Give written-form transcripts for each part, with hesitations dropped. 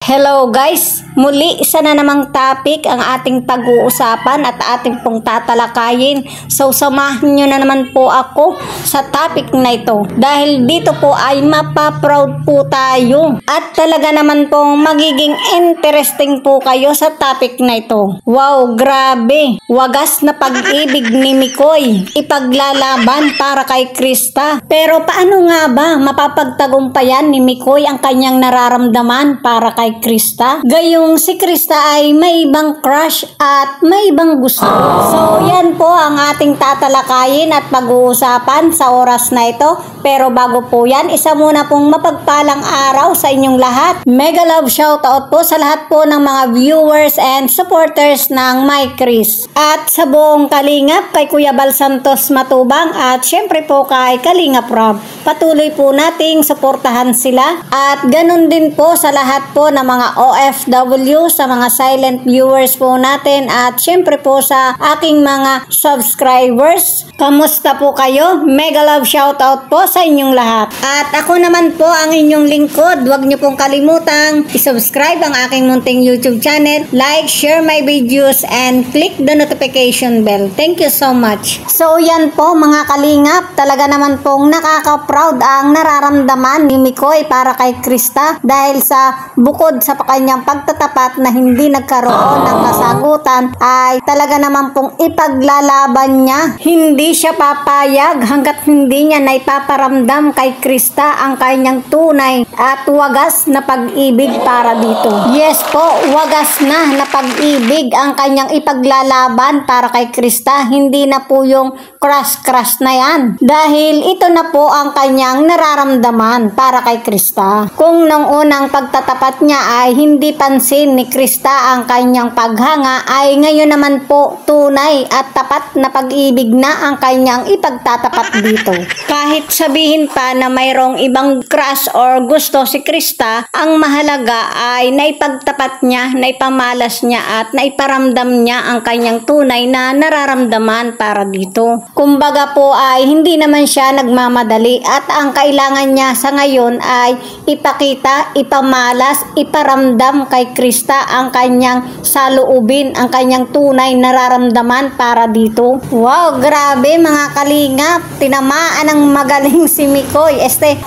Hello guys! Muli, isa na namang topic ang ating pag-uusapan at ating pong tatalakayin. So, samahan nyo na naman po ako sa topic na ito. Dahil dito po ay mapaproud po tayo. At talaga naman pong magiging interesting po kayo sa topic na ito. Wow, grabe! Wagas na pag-ibig ni Mikoy. Ipaglalaban para kay Krista. Pero paano nga ba mapapagtagumpayan ni Mikoy ang kanyang nararamdaman para kay Krista? Gayong si Krista ay may ibang crush at may ibang gusto. So yan po ang ating tatalakayin at pag-uusapan sa oras na ito. Pero bago po yan, isa muna pong mapagpalang araw sa inyong lahat. Mega love shoutout po sa lahat po ng mga viewers and supporters ng My Chris. At sa buong Kalingap, kay Kuya Bal Santos Matubang at syempre po kay Kalingap Rob. Patuloy po nating suportahan sila at ganun din po sa lahat po ng mga OFW, sa mga silent viewers po natin at syempre po sa aking mga subscribers. Kamusta po kayo? Mega love shoutout po sa inyong lahat. At ako naman po ang inyong lingkod. Huwag niyo pong kalimutang i-subscribe ang aking munting YouTube channel, like, share my videos, and click the notification bell. Thank you so much. So yan po mga kalingap, talaga naman pong nakaka-proud ang nararamdaman ni Mikoy para kay Krista dahil sa bukod sa kanyang pagtatapat na hindi nagkaroon ng kasagutan ay talaga naman pong ipaglalaban niya. Hindi siya papayag hanggat hindi niya naipaparamdam kay Krista ang kanyang tunay at wagas na pag-ibig para dito. Yes po, wagas na pag-ibig ang kanyang ipaglalaban para kay Krista. Hindi na po yung crush na yan. Dahil ito na po ang kanyang nararamdaman para kay Krista. Kung nung unang pagtatapat niya ay hindi pansin ni Krista ang kanyang paghanga, ay ngayon naman po tunay at tapat na pag-ibig na ang kanyang ipagtatapat dito. Kahit sabihin pa na mayroong ibang crush or gusto si Krista, ang mahalaga ay naipagtapat niya, naipamalas niya at naiparamdam niya ang kanyang tunay na nararamdaman para dito. Kumbaga po ay hindi naman siya nagmamadali at ang kailangan niya sa ngayon ay ipakita, ipamalas, iparamdam kay Krista ang kanyang saloobin, ang kanyang tunay nararamdaman para dito. Wow, grabe mga kalingap, tinamaan ng magaling si Mikoy.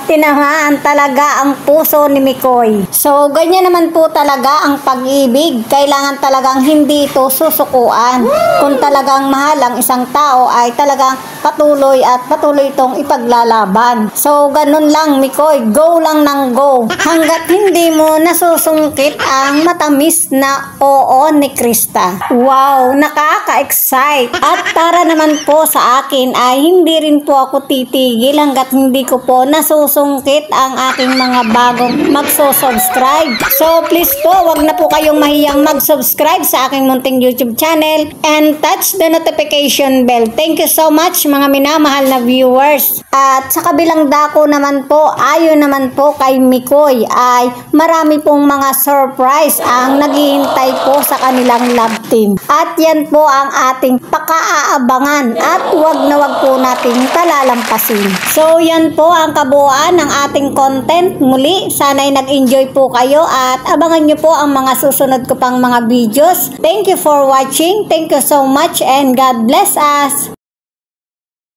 Tinamaan talaga ang puso ni Mikoy. So, ganyan naman po talaga ang pag-ibig. Kailangan talagang hindi ito susukuan. Kung talagang mahal ang isang tao ay talagang patuloy at patuloy itong ipaglalaban. So, ganun lang Mikoy, go lang ng go. Hanggat hindi mo nasusungkit ang matamis na oo ni Krista. Wow, nakaka-excite. At para naman po sa akin ay hindi rin po ako titigil hanggat hindi ko po nasusungkit ang aking mga bagong magsusubscribe. So please po, wag na po kayong mahiyang mag-subscribe sa aking munting YouTube channel and touch the notification bell. Thank you so much mga minamahal na viewers. At sa kabilang dako naman po, ayon naman po kay Mikoy ay marami pong mga surprise ang naghihintay po sa kanilang love team. At yan po ang ating pakaaabangan at wag na wag po nating palalampasin. So yan po ang kabuuan ng ating content. Muli, sana'y nag-enjoy po kayo at abangan nyo po ang mga susunod ko pang mga videos. Thank you for watching. Thank you so much and God bless us.